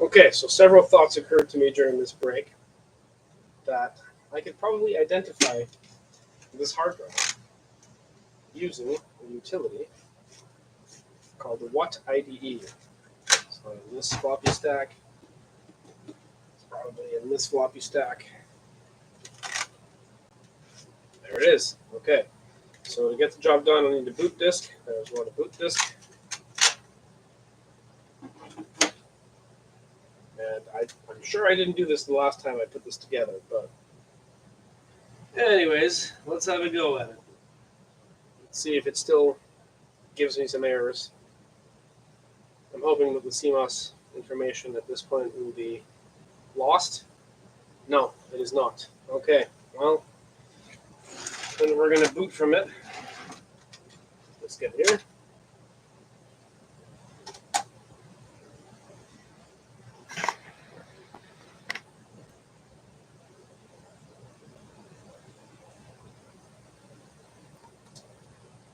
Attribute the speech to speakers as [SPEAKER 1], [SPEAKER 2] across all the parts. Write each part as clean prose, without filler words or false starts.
[SPEAKER 1] Okay, so several thoughts occurred to me during this break that I could probably identify this hard drive using a utility called the What IDE. So in this floppy stack, it's probably in this floppy stack. There it is. Okay, so to get the job done, I need a boot disk. There's one, a boot disk. And I'm sure I didn't do this the last time I put this together, but anyways, let's have a go at it. Let's see if it still gives me some errors. I'm hoping that the CMOS information at this point will be lost. No, it is not. Okay, well, then we're going to boot from it. Let's get here.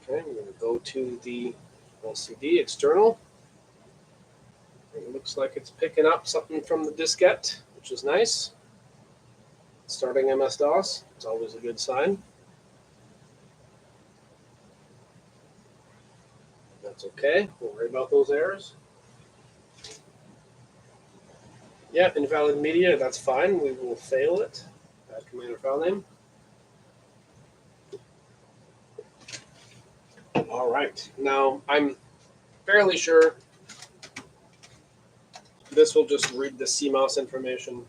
[SPEAKER 1] Okay, I'm going to go to the LCD external. It looks like it's picking up something from the diskette, which is nice. Starting MS-DOS, it's always a good sign. That's okay, don't worry about those errors. Yeah, invalid media, that's fine, we will fail it. Add command or file name. All right, now I'm fairly sure this will just read the CMOS information.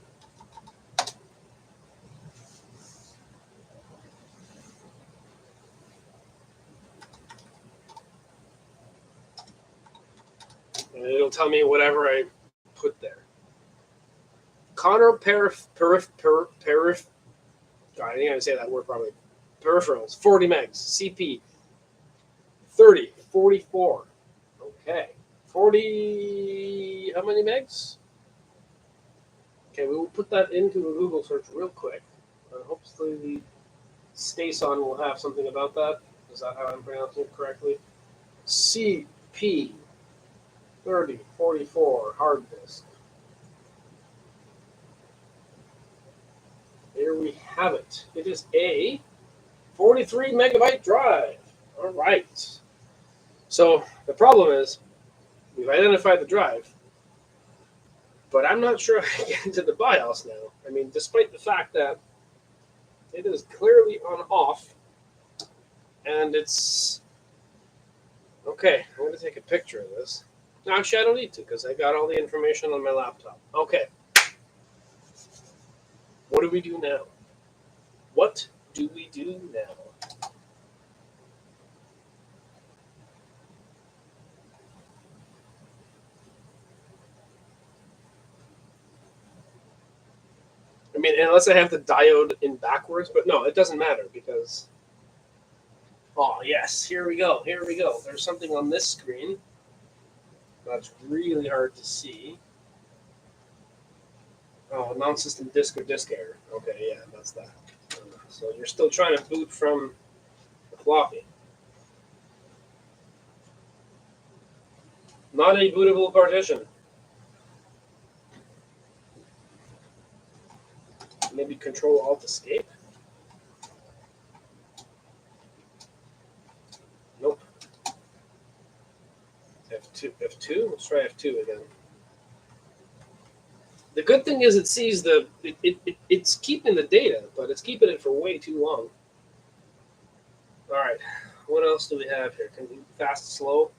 [SPEAKER 1] And it'll tell me whatever I put there. Connor I think I say that word probably. Peripherals, 40 megs. CP, 30, 44. Okay. 40, how many megs? Okay, we will put that into a Google search real quick. Hopefully the Stason will have something about that. Is that how I'm pronouncing it correctly? CP, 30, 44, hard disk. Here we have it. It is a 43 megabyte drive. All right. So the problem is we've identified the drive, but I'm not sure I can get into the BIOS now. I mean, despite the fact that it is clearly on off, and it's okay. I'm going to take a picture of this. No, actually, I don't need to because I got all the information on my laptop. Okay. What do we do now? What do we do now? I mean, unless I have the diode in backwards, but no, it doesn't matter because, oh yes, here we go, here we go. There's something on this screen that's really hard to see. Oh, non-system disk or disk error. Okay, yeah, that's that. So you're still trying to boot from the floppy. Not a bootable partition. Maybe Control-Alt-Escape? Nope. F2, F2? Let's try F2 again. The good thing is it sees it's keeping the data, but it's keeping it for way too long. All right, what else do we have here? Can we fast, slow?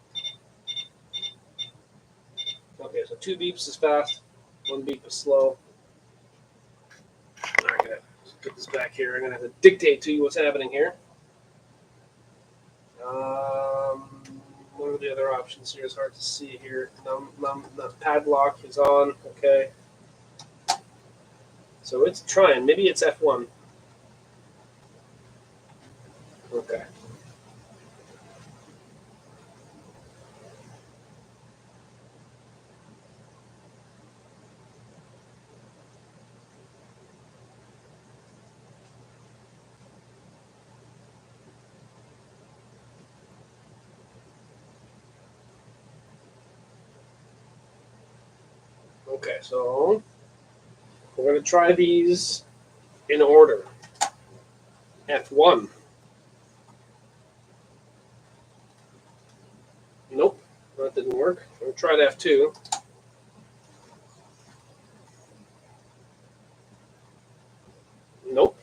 [SPEAKER 1] Okay, so 2 beeps is fast, 1 beep is slow. All right, let's put this back here. I'm gonna have to dictate to you what's happening here. What are the other options here? It's hard to see here. The padlock is on. Okay. So it's trying. Maybe it's F1. Okay. Okay, so we're going to try these in order. F1. Nope, that didn't work. We tried F2. Nope.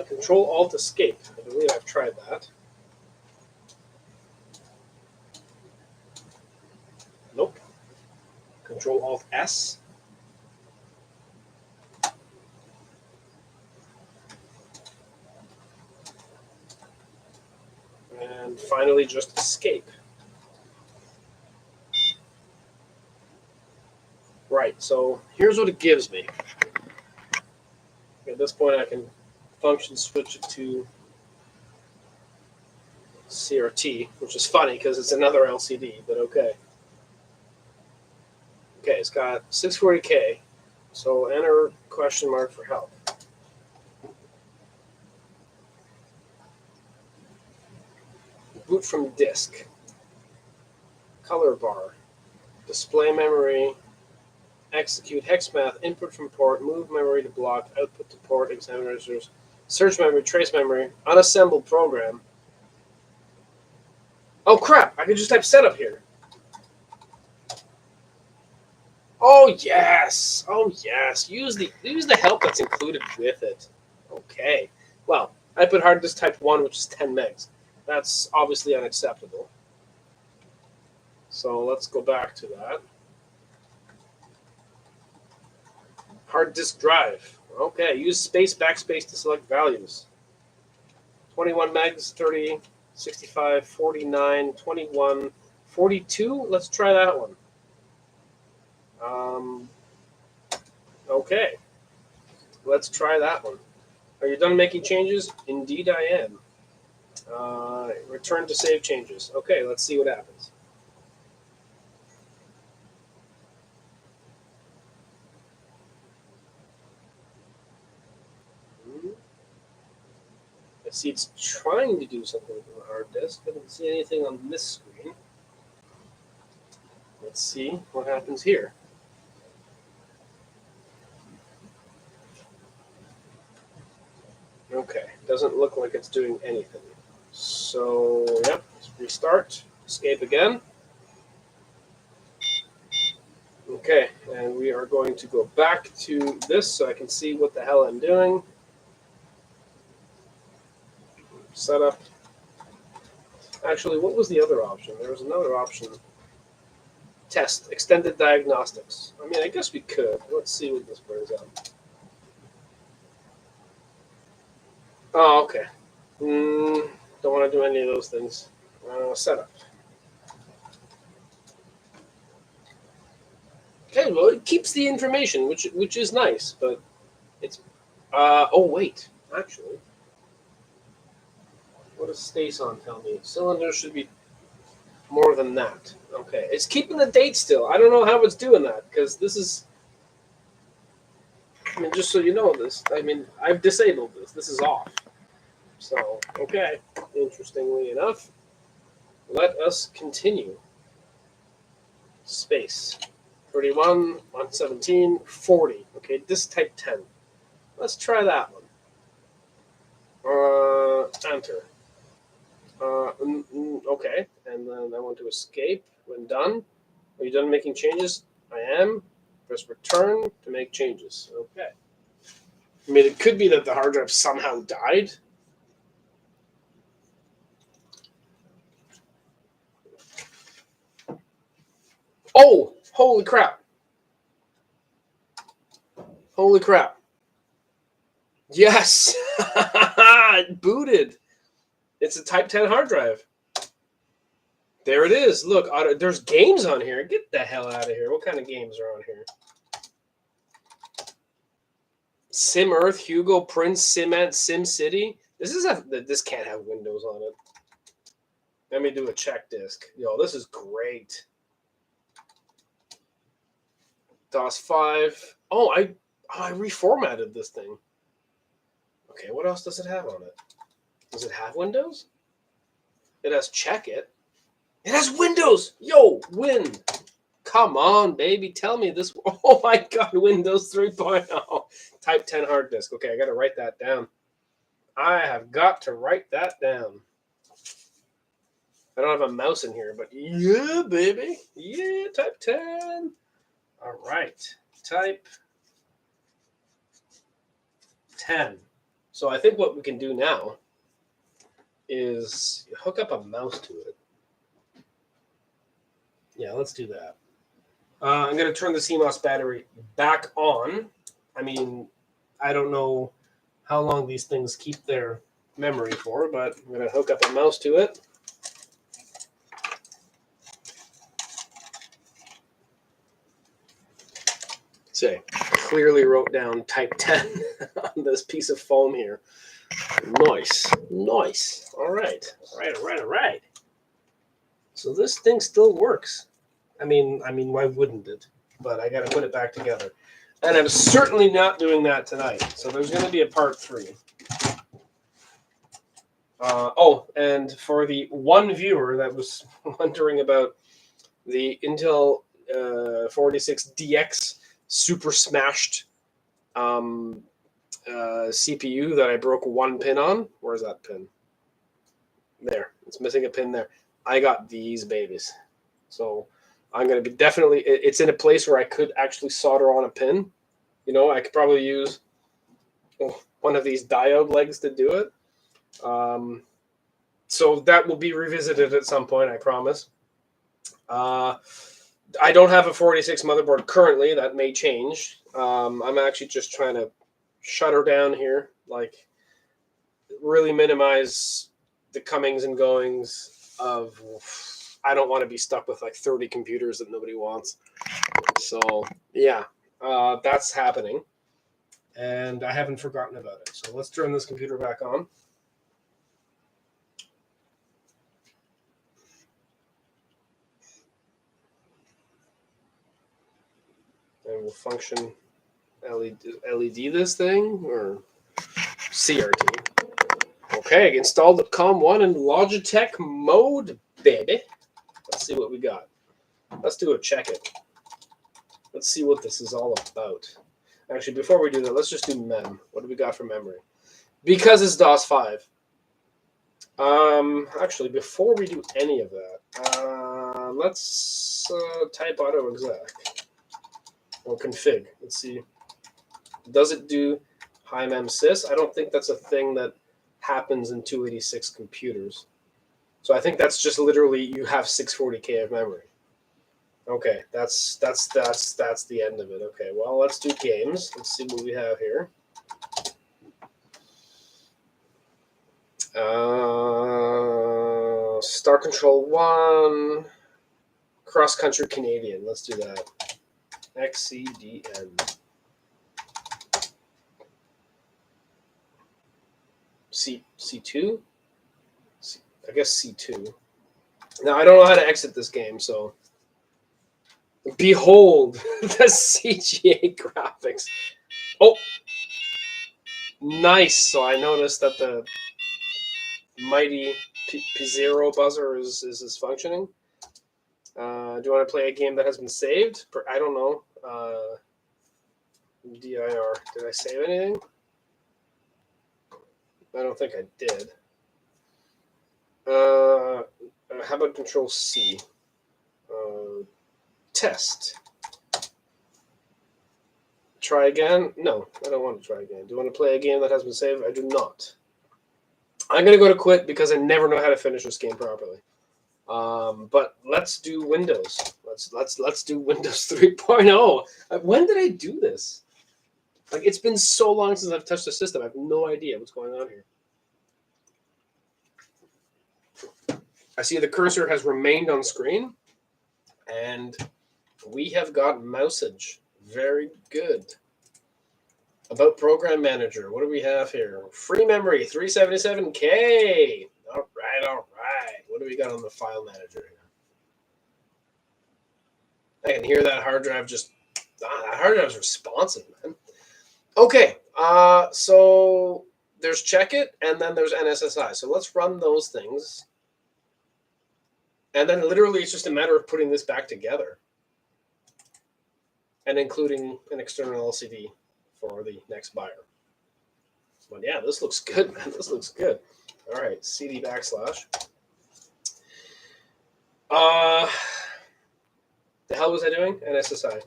[SPEAKER 1] Control Alt Escape. I believe I've tried that. Nope. Control Alt S. And finally, just escape. Right, so here's what it gives me. At this point, I can function switch it to CRT, which is funny because it's another LCD, but okay. Okay, it's got 640K, so enter question mark for help. Boot from disk. Color bar. Display memory. Execute hex math. Input from port. Move memory to block. Output to port. Examiners. Search memory. Trace memory. Unassembled program. Oh crap! I can just type setup here. Oh yes! Oh yes! Use the help that's included with it. Okay. Well, I put hard disk type 1, which is 10 megs. That's obviously unacceptable. So let's go back to that. Hard disk drive. Okay, use space backspace to select values. 21 megs, 30, 65, 49, 21, 42. Let's try that one. Okay, let's try that one. Are you done making changes? Indeed I am. Return to save changes. Okay, let's see what happens. I see it's trying to do something with the hard disk. I don't see anything on this screen. Let's see what happens here. Okay, doesn't look like it's doing anything. So, yep, let's restart, escape again. Okay, and we are going to go back to this so I can see what the hell I'm doing. Setup. Actually, what was the other option? There was another option. Test, extended diagnostics. I mean, I guess we could. Let's see what this brings up. Oh, okay. Don't want to do any of those things. Setup. Okay, well, it keeps the information, which is nice, but it's. Oh wait, actually, what does Stason tell me? Cylinders should be more than that. Okay, it's keeping the date still. I don't know how it's doing that because this is. I mean, just so you know this. I mean, I've disabled this. This is off. So okay, interestingly enough, let us continue. Space. 31, 117, 40. Okay, disk type 10. Let's try that one. Enter. Okay, and then I want to escape when done. Are you done making changes? I am. Press return to make changes. Okay. I mean, it could be that the hard drive somehow died. Oh, holy crap. Holy crap. Yes. It booted. It's a Type 10 hard drive. There it is. Look, there's games on here. Get the hell out of here. What kind of games are on here? Sim Earth, Hugo, Prince, SimAnt, Sim City. This can't have Windows on it. Let me do a check disk. Yo, this is great. DOS 5. Oh, I reformatted this thing. Okay, what else does it have on it? Does it have Windows? It has Check It. It has Windows! Yo, win! come on, baby. Tell me this. Oh my God, Windows 3.0. Type 10 hard disk. Okay, I got to write that down. I have got to write that down. I don't have a mouse in here, but yeah, baby. Yeah, type 10. All right. Type 10. So I think what we can do now is hook up a mouse to it. Yeah, let's do that. I'm going to turn the CMOS battery back on. I mean, I don't know how long these things keep their memory for, but I'm going to hook up a mouse to it. Say, clearly wrote down type 10 on this piece of foam here. Nice. All right. So this thing still works. I mean, why wouldn't it? But I got to put it back together. And I'm certainly not doing that tonight. So there's going to be a part 3. And for the one viewer that was wondering about the Intel 46DX super smashed CPU that I broke one pin on. Where's that pin? There. It's missing a pin there. I got these babies. So I'm going to be definitely, it's in a place where I could actually solder on a pin. You know, I could probably use one of these diode legs to do it. So that will be revisited at some point, I promise. I don't have a 46 motherboard currently. That may change. I'm actually just trying to shut her down here, like really minimize the comings and goings of, I don't want to be stuck with like 30 computers that nobody wants. So yeah, that's happening. And I haven't forgotten about it. So let's turn this computer back on. And we'll function LED this thing or CRT. Okay, installed the COM1 in Logitech mode, baby. Let's see what we got. Let's do a check it. Let's see what this is all about. Actually, before we do that, let's just do mem. What do we got for memory? Because it's DOS 5. Actually, before we do any of that, let's type auto exec or config. Let's see. Does it do high mem sys? I don't think that's a thing that happens in 286 computers. So I think that's just literally you have 640K of memory. Okay, that's the end of it. Okay, well, let's do games. Let's see what we have here. Star Control 1, Cross Country Canadian. Let's do that. XCDN. C2? I guess C2. Now, I don't know how to exit this game, so... Behold the CGA graphics. Oh! Nice! So I noticed that the mighty P0 buzzer is functioning. Do you want to play a game that has been saved? I don't know. DIR. Did I save anything? I don't think I did. How about Control C? Test. Try again? No, I don't want to try again. Do you want to play a game that has been saved? I do not. I'm going to go to quit because I never know how to finish this game properly. But let's do Windows. Let's do Windows 3.0. When did I do this? Like, it's been so long since I've touched the system. I have no idea what's going on here. I see the cursor has remained on screen, and we have got mouseage. Very good. About Program Manager, what do we have here? Free memory, 377K. All right. What do we got on the file manager here? I can hear that hard drive just... that hard drive's responsive, man. Okay, so there's check it, and then there's NSSI. So let's run those things. And then literally it's just a matter of putting this back together. and including an external LCD for the next buyer. But yeah, this looks good, man. This looks good. All right, CD backslash. The hell was I doing? An SSI.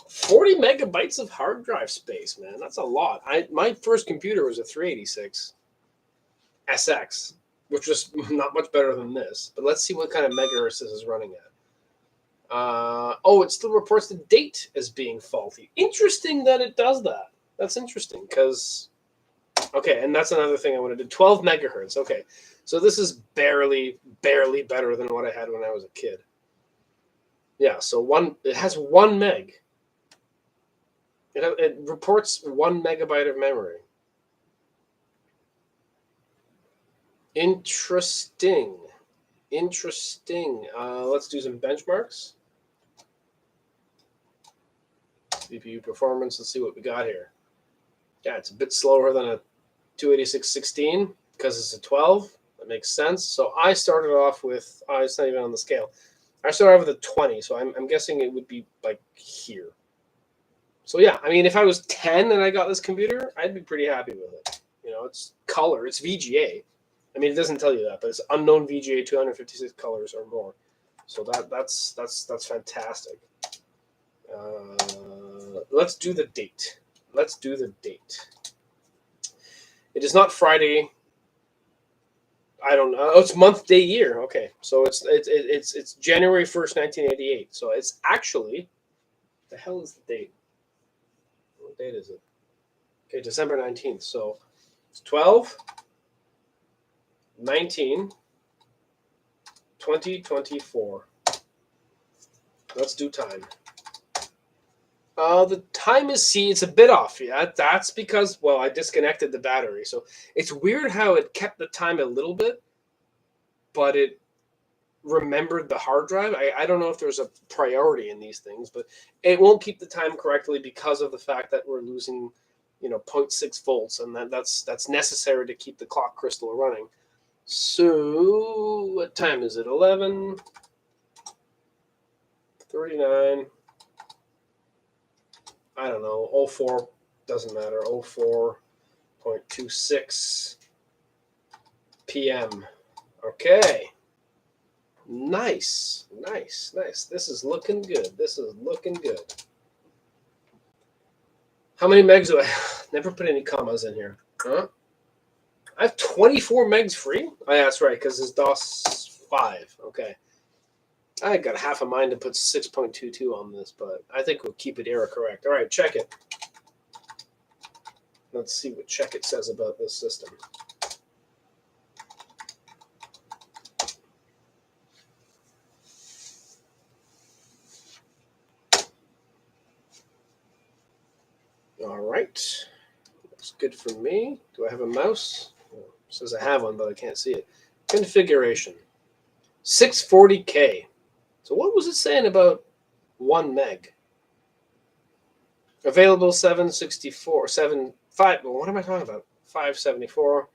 [SPEAKER 1] 40 megabytes of hard drive space, man. That's a lot. My first computer was a 386 SX, which was not much better than this. But let's see what kind of megahertz this is running at. Oh, it still reports the date as being faulty. Interesting that it does that. That's interesting because, okay, and that's another thing I want to do. 12 megahertz. Okay, so this is barely better than what I had when I was a kid. Yeah, so it has 1 meg. It reports 1 megabyte of memory. Interesting. Let's do some benchmarks. CPU performance. Let's see what we got here. Yeah, it's a bit slower than a 286-16 because it's a 12. That makes sense. So I started off with, it's not even on the scale. I started off with a 20, so I'm guessing it would be like here. So yeah, I mean, if I was 10 and I got this computer, I'd be pretty happy with it. You know, it's color, it's VGA. I mean, it doesn't tell you that, but it's unknown VGA, 256 colors or more. So that's fantastic. Let's do the date. It is not Friday. I don't know. Oh, it's month, day, year. Okay, so it's January 1st, 1988. So it's actually, the hell is the date? What date is it? Okay, December 19th. So it's 12, 19, 2024. Let's do time. The time is, it's a bit off. Yeah, that's because, well, I disconnected the battery. So it's weird how it kept the time a little bit, but it remembered the hard drive. I don't know if there's a priority in these things, but it won't keep the time correctly because of the fact that we're losing, 0.6 volts, and that's necessary to keep the clock crystal running. So what time is it? 11:39. I don't know. 04 doesn't matter. 04.26 p.m. Okay. Nice. This is looking good. How many megs do I have? Never put any commas in here. Huh? I have 24 megs free? Oh, yeah, that's right, because it's DOS 5. Okay. I got half a mind to put 6.22 on this, but I think we'll keep it error correct. All right, check it. Let's see what check it says about this system. All right. Looks good for me. Do I have a mouse? It says I have one, but I can't see it. Configuration. 640K. So what was it saying about 1 meg? Available 764, 75. Well, what am I talking about? 574.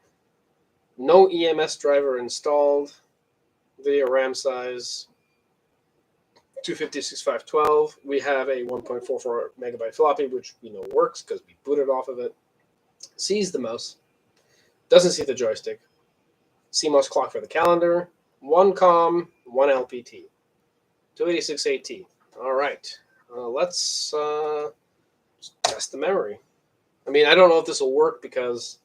[SPEAKER 1] No EMS driver installed. Video RAM size 256 512. We have a 1.44 megabyte floppy, which we know works because we booted off of it. Sees the mouse. Doesn't see the joystick. CMOS clock for the calendar. 1 COM, 1 LPT. 286 AT. All right. Let's test the memory. I mean, I don't know if this will work because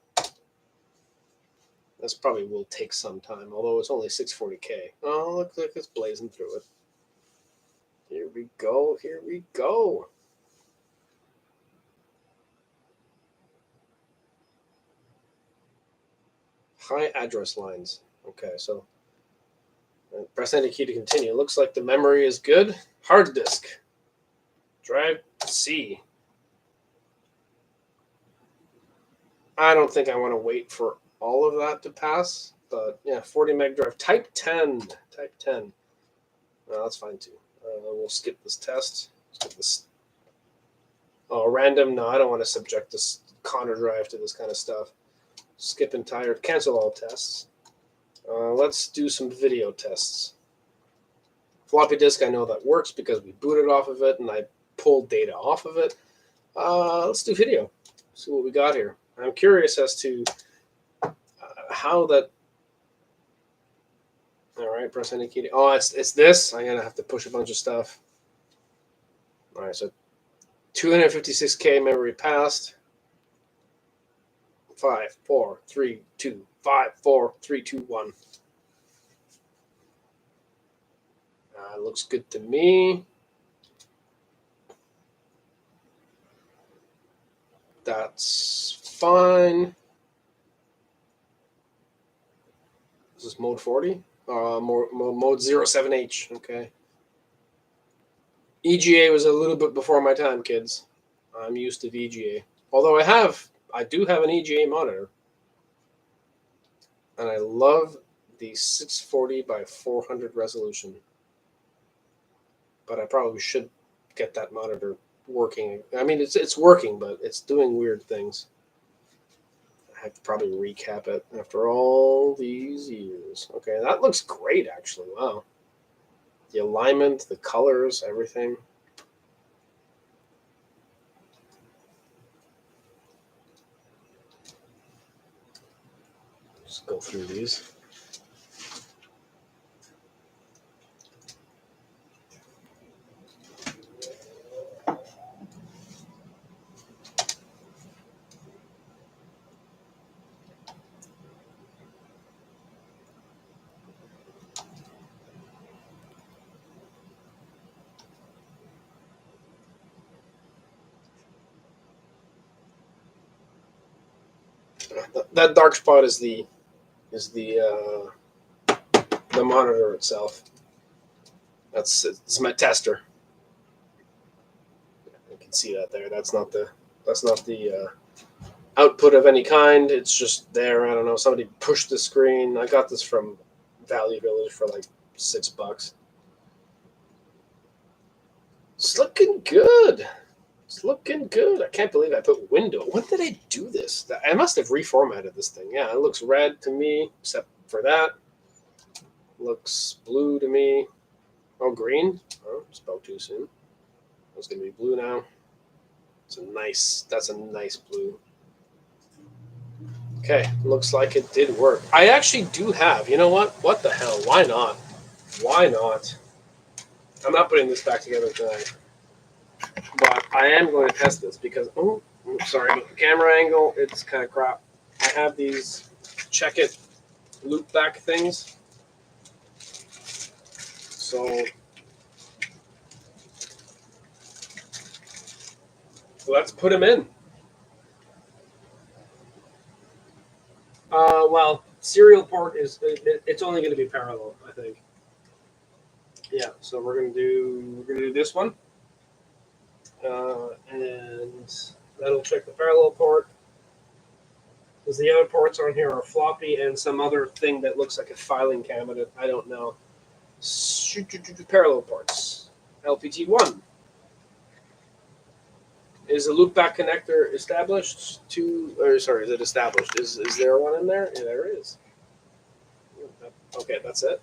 [SPEAKER 1] this probably will take some time, although it's only 640K. Oh, looks like it's blazing through it. Here we go. High address lines. Okay, so press any key to continue. Looks like the memory is good. Hard disk. Drive C. I don't think I want to wait for all of that to pass, but yeah, 40 meg drive. Type 10. No, that's fine too. We'll skip this test. Skip this. Oh, random. No, I don't want to subject this Connor drive to this kind of stuff. Skip entire. Cancel all tests. Let's do some video tests. Floppy disk, I know that works because we booted off of it and I pulled data off of it. Let's do video. See what we got here. I'm curious as to how that. All right, press indicating. Oh, it's this. I'm gonna have to push a bunch of stuff. All right, so 256K memory passed. 5, 4, 3, 2, 5, 4, 3, 2, 1. Looks good to me. That's fine. This is mode 40. Mode 07H. Okay. EGA was a little bit before my time, kids. I'm used to VGA. Although I do have an EGA monitor. And I love the 640 by 400 resolution. But I probably should get that monitor working. I mean, it's working, but it's doing weird things. I have to probably recap it after all these years. Okay, that looks great, actually. Wow. The alignment, the colors, everything. Just go through these. That dark spot is the monitor itself. It's my tester. You can see that there. That's not the output of any kind. It's just there. I don't know. Somebody pushed the screen. I got this from Value Village for like $6. It's looking good. It's looking good. I can't believe I put window. When did I do this? I must have reformatted this thing. Yeah, it looks red to me, except for that. Looks blue to me. Oh, green? Oh, spoke too soon. It's going to be blue now. That's a nice blue. Okay, looks like it did work. I actually do have, you know what? What the hell? Why not? Why not? I'm not putting this back together tonight. But I am going to test this because, sorry about the camera angle. It's kind of crap. I have these check it loop back things. So let's put them in. Well, serial port it's only going to be parallel, I think. Yeah, so we're gonna do this one, and that'll check the parallel port. Because the other ports on here are floppy and some other thing that looks like a filing cabinet. I don't know. Parallel ports. LPT1. Is the loopback connector established? Is it established? Is there one in there? Yeah, there is. Okay, that's it.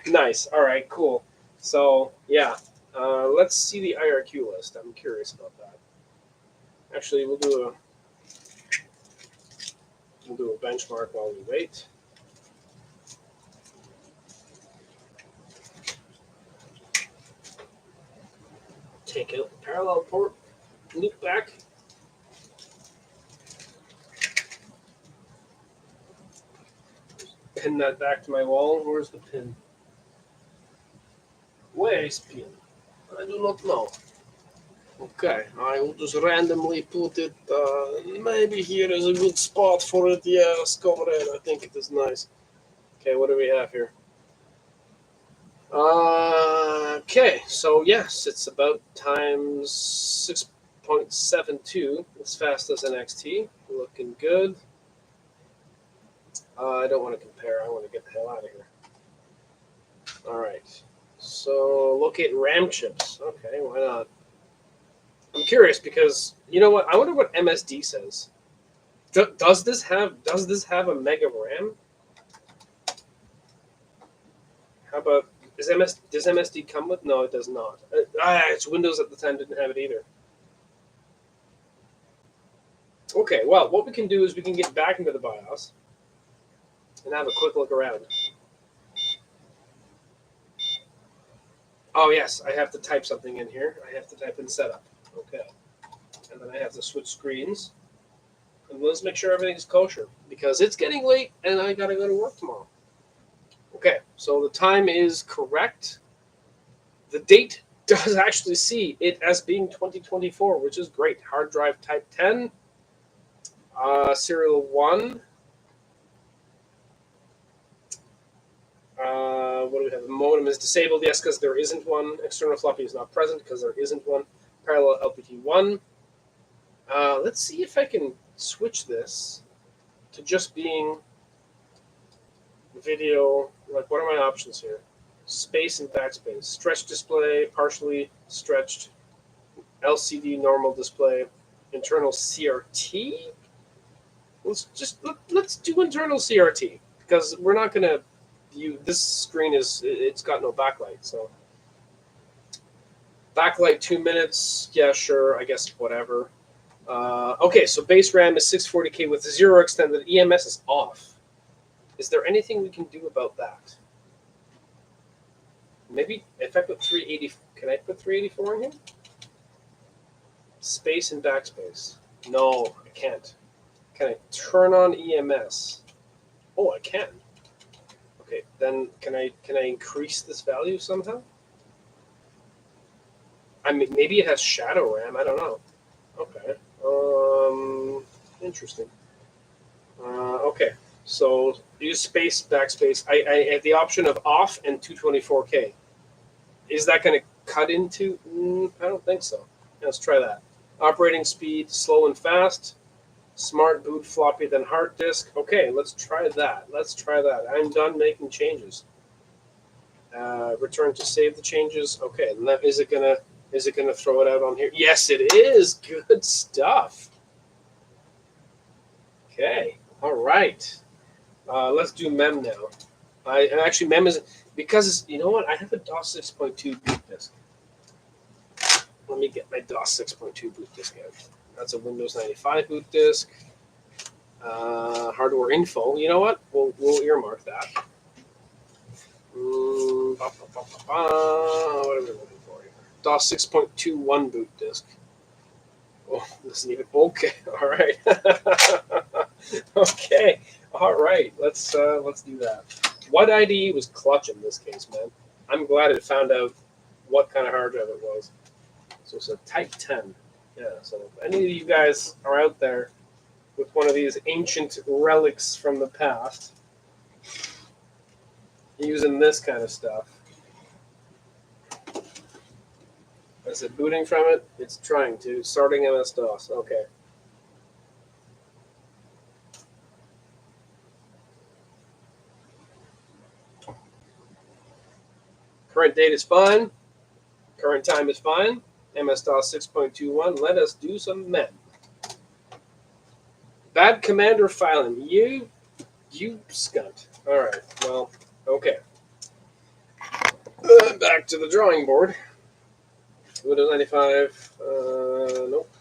[SPEAKER 1] Nice. All right, cool. So, yeah. Let's see the IRQ list. I'm curious about that. Actually, we'll do a benchmark while we wait. Take out the parallel port, loop back. Pin that back to my wall. Where's the pin? Where is pin? I do not know. Okay, I will just randomly put it. Maybe here is a good spot for it. Yes, comrade. I think it is nice. Okay, what do we have here? Okay, so yes, it's about times 6.72, as fast as an XT. Looking good. I don't want to compare. I want to get the hell out of here. All right. So locate RAM chips. Okay, why not? I'm curious because you know what? I wonder what MSD says. Does this have a mega RAM? How about Does MSD come with? No, it does not. It's Windows at the time didn't have it either. Okay, well, what we can do is we can get back into the BIOS and have a quick look around. Oh, yes, I have to type something in here. I have to type in setup. Okay. And then I have to switch screens. And let's make sure everything's kosher because it's getting late and I got to go to work tomorrow. Okay, so the time is correct. The date does actually see it as being 2024, which is great. Hard drive type 10, serial 1. What do we have? The modem is disabled, yes, because there isn't one. External floppy is not present because there isn't one. Parallel LPT 1. Let's see if I can switch this to just being video. Like, what are my options here? Space and backspace. Stretched display, partially stretched. LCD normal display. Internal CRT. Let's do internal CRT because we're not going to view this screen it's got no backlight. So backlight 2 minutes. Yeah, sure. I guess whatever. Okay, so base RAM is 640K with 0 extended. EMS is off. Is there anything we can do about that? Maybe if I put 380, can I put 384 in here? Space and backspace. No, I can't. Can I turn on EMS? Oh, I can. Okay, then can I increase this value somehow? I mean, maybe it has shadow RAM. I don't know. Okay. Interesting. Okay, so use space, backspace. I have the option of off and 224K. Is that going to cut into? I don't think so. Let's try that. Operating speed, slow and fast. Smart boot, floppy, then hard disk. Okay, let's try that. I'm done making changes. Return to save the changes. Okay, now is it gonna throw it out on here? Yes, it is. Good stuff. Okay, all right. Let's do mem now. Actually mem is because you know what? I have a DOS 6.2 boot disk. Let me get my DOS 6.2 boot disk out. That's a Windows 95 boot disk. Hardware info. You know what? We'll earmark that. What are we looking for here? DOS 6.21 boot disk. Oh, this isn't even okay. All right. Okay. All right. Let's do that. What IDE was clutch in this case, man? I'm glad it found out what kind of hard drive it was. So it's a Type 10. Yeah. So if any of you guys are out there with one of these ancient relics from the past, using this kind of stuff. Is it booting from it? It's trying to. Starting MS-DOS. Okay. Current date is fine. Current time is fine. MS-DOS 6.21. Let us do some mem. Bad commander filing. You scunt. All right. Well, okay. Back to the drawing board. Windows 95. Nope.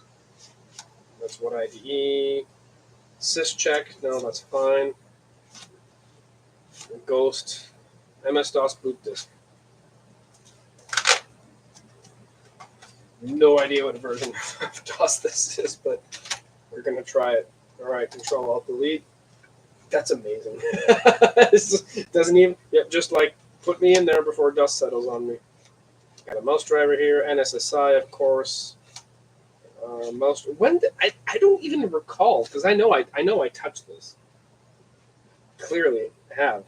[SPEAKER 1] That's what IDE. Syscheck. No, that's fine. Ghost. MS-DOS boot disk. No idea what version of DOS this is, but we're going to try it. All right, Control-Alt-Delete. That's amazing. Doesn't even, just like put me in there before dust settles on me. Got a mouse driver here, NSSI, of course. Mouse. I don't even recall because I know I touched this. Clearly, I have,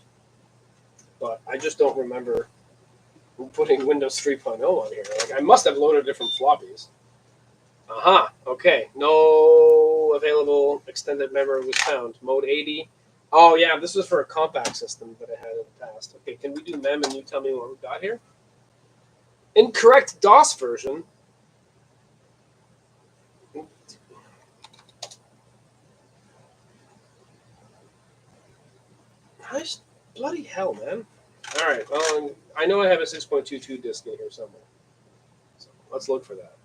[SPEAKER 1] but I just don't remember putting Windows 3.0 on here. Like I must have loaded different floppies. Okay. No available extended memory was found. Mode 80. Oh yeah, this was for a compact system that I had in the past. Okay, can we do mem and you tell me what we've got here? Incorrect DOS version. Bloody hell, man. All right. Well, I know I have a 6.22 disk in here somewhere. So let's look for that.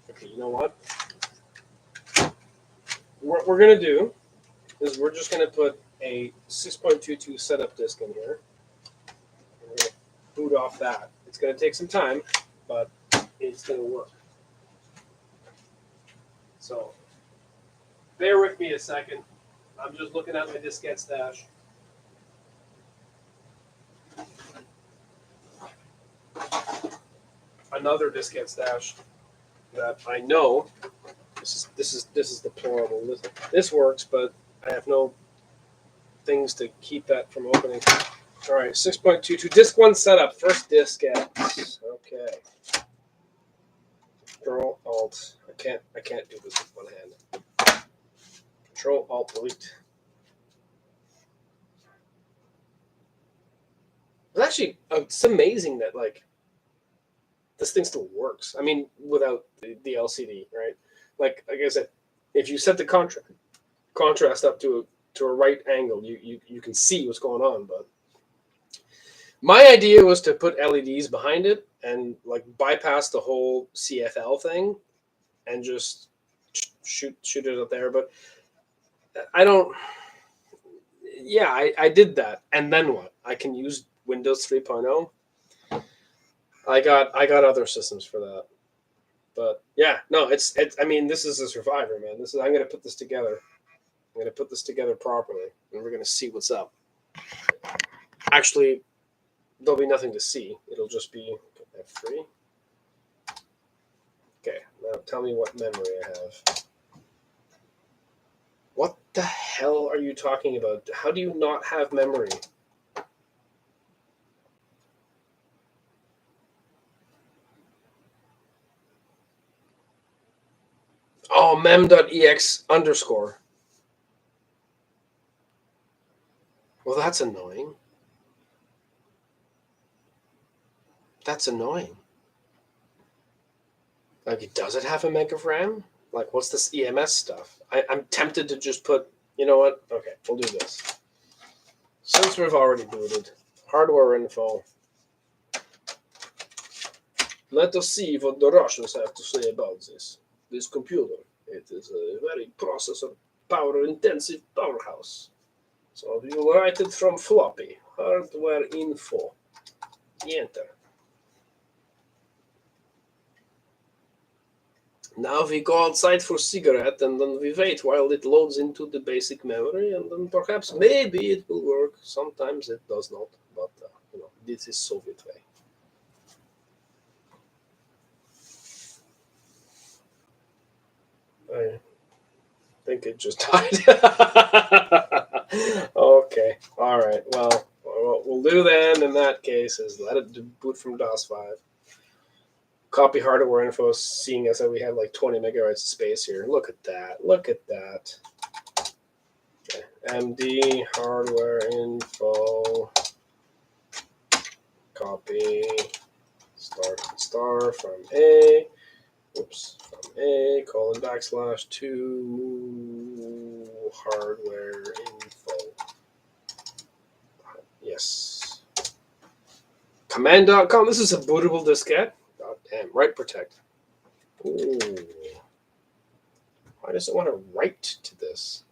[SPEAKER 1] Okay, you know what? What we're going to do is we're just going to put a 6.22 setup disk in here. We're going to boot off that. It's going to take some time, but it's going to work. So bear with me a second. I'm just looking at my diskette stash. Another diskette stash that I know this is deplorable. This works, but I have no things to keep that from opening. All right, 6.22 disk one setup. First diskette. Okay. Control Alt. I can't do this with one hand. Control Alt Delete. It's actually it's amazing that like this thing still works. I mean, without the LCD, right? Like I said, if you set the contrast up to a right angle, you can see what's going on. But my idea was to put LEDs behind it and like bypass the whole CFL thing and just shoot it up there. But I don't. Yeah, I did that, and then what? I can use Windows 3.0. I got other systems for that. But yeah, no, it's. I mean, this is a survivor, man. I'm gonna put this together. I'm gonna put this together properly, and we're gonna see what's up. Actually, there'll be nothing to see. It'll just be F3. Okay, now tell me what memory I have. What the hell are you talking about? How do you not have memory? Oh, mem.ex underscore. Well, that's annoying. That's annoying. Like, does it have a meg of RAM? Like, what's this EMS stuff? I'm tempted to just put, you know what? Okay, we'll do this. Since we've already booted, hardware info. Let us see what the Russians have to say about this computer. It is a very processor power intensive powerhouse. So you write it from floppy. Hardware info. Enter. Now we go outside for cigarette and then we wait while it loads into the basic memory and then perhaps maybe it will work. Sometimes it does not, but this is Soviet way. I think it just died. Okay, all right. Well, what we'll do then in that case is let it boot from DOS 5. Copy hardware info, seeing as that we have like 20 megabytes of space here. Look at that. Look at that. Okay. MD hardware info. Copy. Star from A. Oops. From A, colon, backslash, to hardware info. Yes. Command.com. This is a bootable diskette. God damn. Write protect. Ooh. Why does it want to write to this?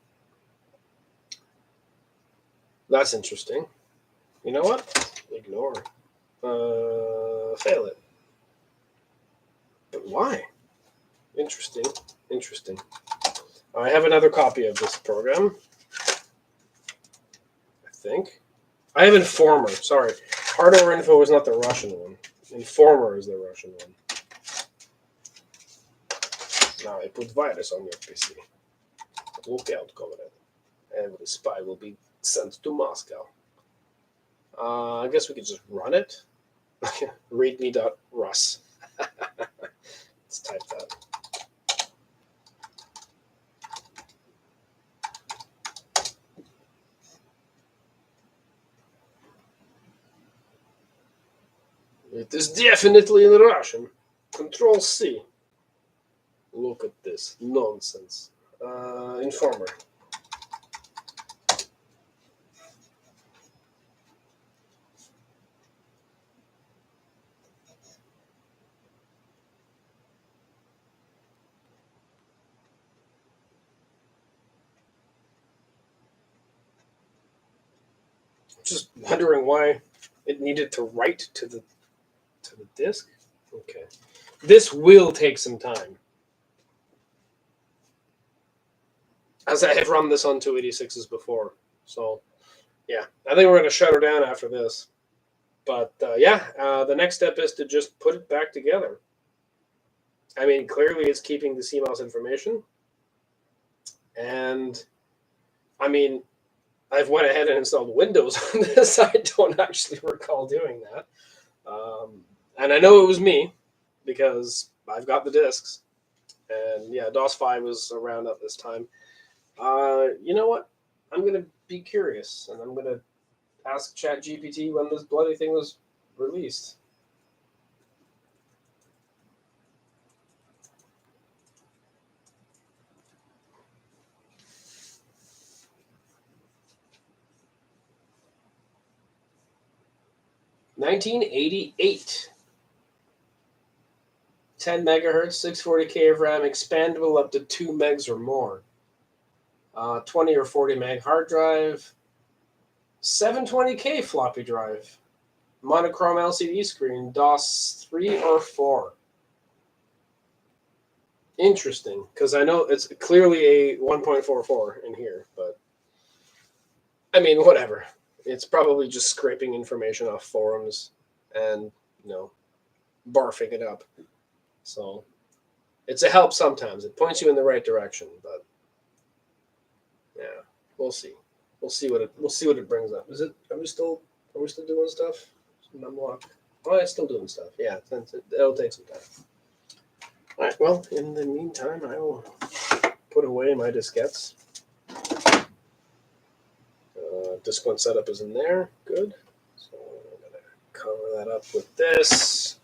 [SPEAKER 1] That's interesting. You know what? Ignore. Fail it. But why? Interesting. Interesting. I have another copy of this program. I think. I have Informer. Sorry. Hardware info is not the Russian one. Informer is the Russian one. Now I put virus on your PC. Look out, comrade. Every spy will be sent to Moscow. I guess we could just run it. Readme.rus. Let's type that. It is definitely in Russian. Control C. Look at this nonsense. Informer. Just wondering why it needed to write to the disk. Okay, this will take some time, as I have run this on 286s before. So yeah, I think we're going to shut her down after this. But the next step is to just put it back together. I mean, clearly it's keeping the CMOS information, and I mean, I've went ahead and installed Windows on this. I don't actually recall doing that. And I know it was me because I've got the discs. And yeah, DOS 5 was around at this time. You know what? I'm going to be curious, and I'm going to ask ChatGPT when this bloody thing was released. $1988. 10 megahertz, 640K of RAM, expandable up to 2 megs or more. 20 or 40 meg hard drive, 720K floppy drive, monochrome LCD screen, DOS 3 or 4. Interesting, because I know it's clearly a 1.44 in here, but I mean, whatever. It's probably just scraping information off forums and, barfing it up. So it's a help sometimes. It points you in the right direction, but yeah, we'll see. We'll see what it brings up. Are we still doing stuff? Unlock. Oh, it's still doing stuff. Yeah, it'll take some time. All right. Well, in the meantime, I will put away my diskettes. Disk one setup is in there. Good. So I'm gonna cover that up with this.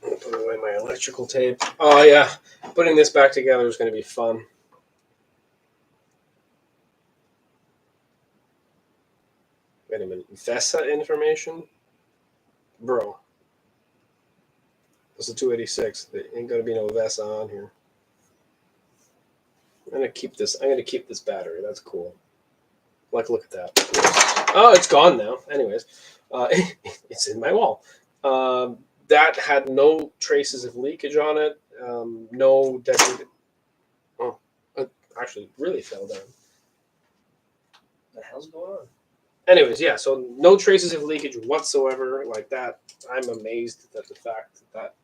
[SPEAKER 1] Put away my electrical tape. Oh yeah, putting this back together is going to be fun. Wait a minute, VESA information? Bro. This is 286. There ain't gonna be no VESA on here. I'm gonna keep this battery. That's cool. Look at that. Oh, it's gone now. Anyways, it's in my wall. That had no traces of leakage on it. No decorated. Oh, it actually really fell down. What the hell's going on? Anyways, yeah, so no traces of leakage whatsoever like that. I'm amazed at the fact that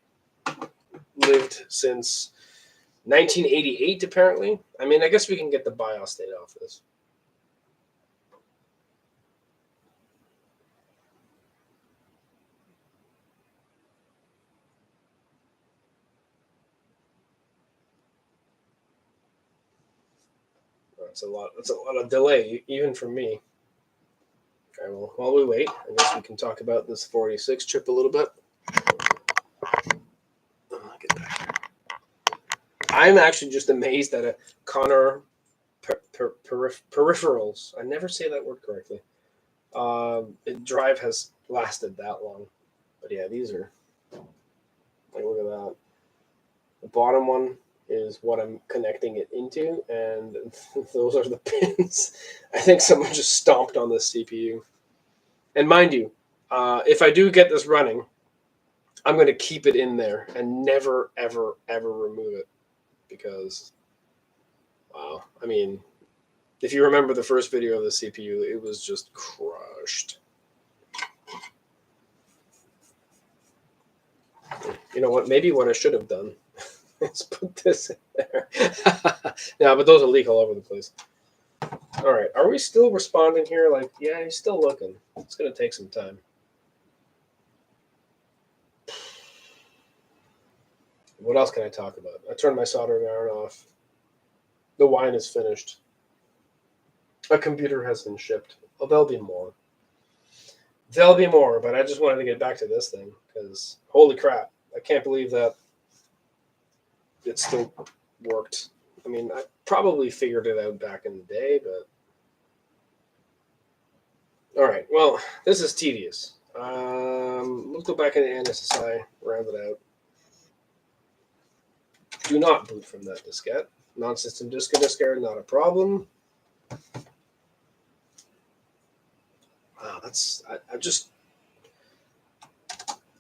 [SPEAKER 1] lived since 1988, apparently. I mean, I guess we can get the BIOS data off this. That's a lot of delay, even for me. Okay, well, while we wait, I guess we can talk about this 46 chip a little bit. Get back here. I'm actually just amazed at a Connor peripherals. I never say that word correctly. Drive has lasted that long. But yeah, these are, like, look at that. The bottom one is what I'm connecting it into, and those are the pins. I think someone just stomped on this CPU. And mind you, if I do get this running, I'm going to keep it in there and never, ever, ever remove it. Because, wow, I mean, if you remember the first video of the CPU, it was just crushed. You know what? Maybe what I should have done is put this in there. Yeah, but those will leak all over the place. All right, are we still responding here? Like, yeah, he's still looking. It's going to take some time. What else can I talk about? I turned my soldering iron off. The wine is finished. A computer has been shipped. Well, there'll be more. There'll be more, but I just wanted to get back to this thing because holy crap. I can't believe that it still worked. I mean, I probably figured it out back in the day, but all right. Well, this is tedious. Let's go back into NSSI, round it out. Do not boot from that diskette. Non-system disk or disk error, not a problem. Wow, I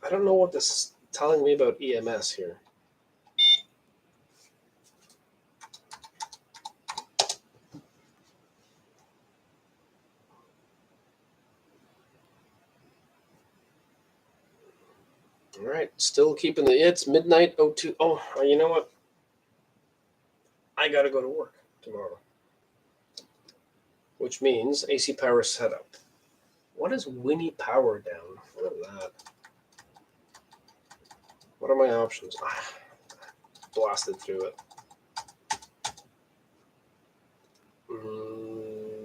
[SPEAKER 1] don't know what this is telling me about EMS here. All right, still keeping it's midnight 02. Oh, you know what? I got to go to work tomorrow, which means AC power setup. What is Winnie power down? What is that? What are my options? Blasted through it.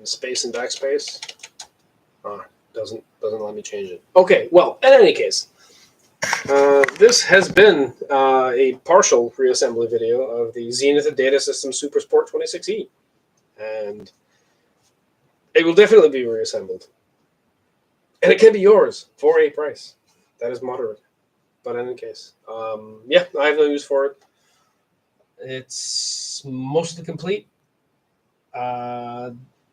[SPEAKER 1] Space and backspace. Doesn't let me change it. Okay, well, in any case, this has been a partial reassembly video of the Zenith Data System SuperSport 26E, and it will definitely be reassembled, and it can be yours for a price that is moderate. But in any case, yeah, I have no use for it. It's mostly complete.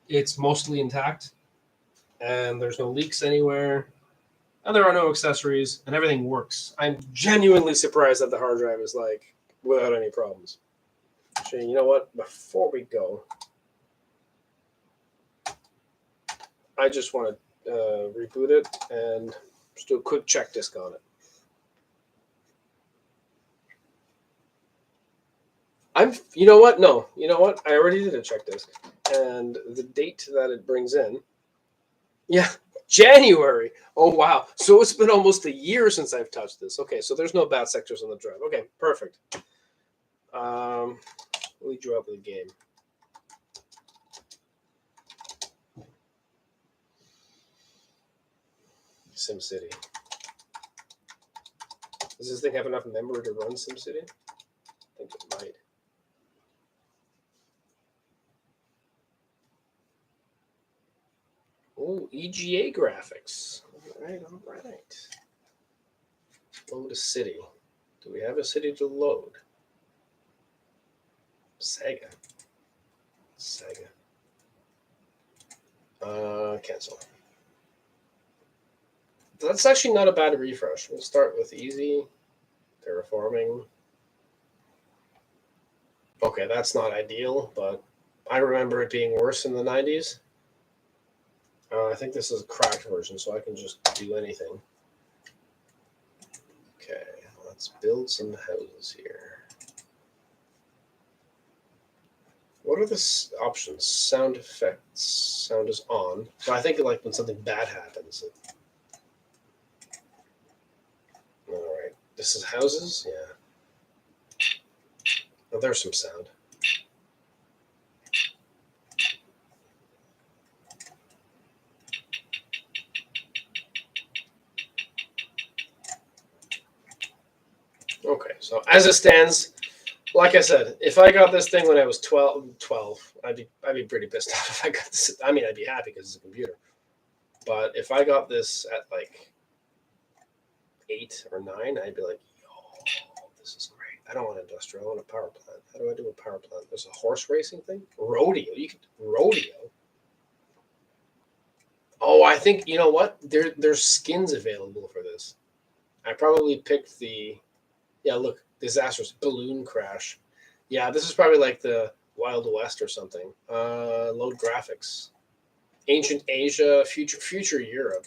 [SPEAKER 1] It's mostly intact, and there's no leaks anywhere. And there are no accessories, and everything works. I'm genuinely surprised that the hard drive is like without any problems. Actually, you know what? Before we go, I just want to reboot it and just do a quick check disk on it. You know what? No, you know what? I already did a check disk, and the date that it brings in, yeah, January. Oh wow! So it's been almost a year since I've touched this. Okay, so there's no bad sectors on the drive. Okay, perfect. Lead you out with the game. SimCity. Does this thing have enough memory to run SimCity? I think it might. Oh, EGA graphics. All right, all right. Load a city. Do we have a city to load? Sega. Cancel. That's actually not a bad refresh. We'll start with easy. Terraforming. Okay, that's not ideal, but I remember it being worse in the 90s. I think this is a cracked version, so I can just do anything. Okay, let's build some houses here. What are the options? Sound effects. Sound is on. So I think like when something bad happens. All right, this is houses. Yeah. Oh, there's some sound. Okay, so as it stands, like I said, if I got this thing when I was 12, I'd be pretty pissed off if I got this. I mean, I'd be happy because it's a computer. But if I got this at like 8 or 9, I'd be like, yo, this is great. I don't want industrial. I want a power plant. How do I do a power plant? There's a horse racing thing? Rodeo. You could rodeo. Oh, I think, you know what? There's skins available for this. I probably picked the, yeah, look, disastrous balloon crash. Yeah, this is probably like the Wild West or something. Load graphics. Ancient Asia, future Europe.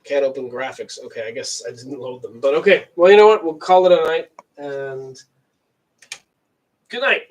[SPEAKER 1] Can't open graphics. Okay, I guess I didn't load them. But okay, well, you know what? We'll call it a night. And good night.